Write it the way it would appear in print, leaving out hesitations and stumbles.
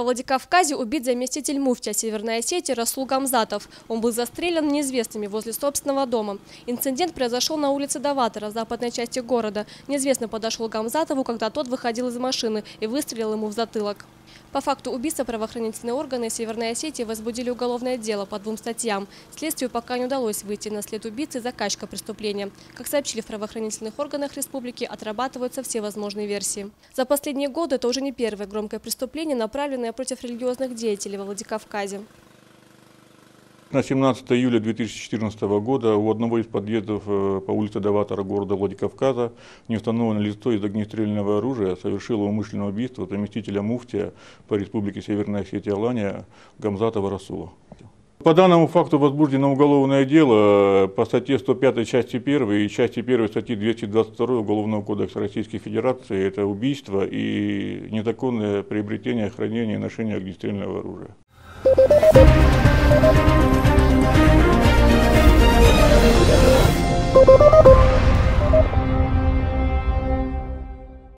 Во Владикавказе убит заместитель муфтия Северной Осетии Расул Гамзатов. Он был застрелен неизвестными возле собственного дома. Инцидент произошел на улице Даватора, в западной части города. Неизвестный подошел к Гамзатову, когда тот выходил из машины, и выстрелил ему в затылок. По факту убийства правоохранительные органы Северной Осетии возбудили уголовное дело по 2 статьям. Следствию пока не удалось выйти на след убийцы и заказчика преступления. Как сообщили в правоохранительных органах республики, отрабатываются все возможные версии. За последние годы это уже не первое громкое преступление, направленное против религиозных деятелей во Владикавказе. На 17 июля 2014 года у одного из подъездов по улице Даватора города Владикавказа неустановленное лицо из огнестрельного оружия совершило умышленное убийство заместителя муфтия по республике Северная Осетия Алания Гамзатова Расула. По данному факту возбуждено уголовное дело по статье 105 части 1 и части 1 статьи 222 Уголовного кодекса Российской Федерации. Это убийство и незаконное приобретение, хранение и ношение огнестрельного оружия.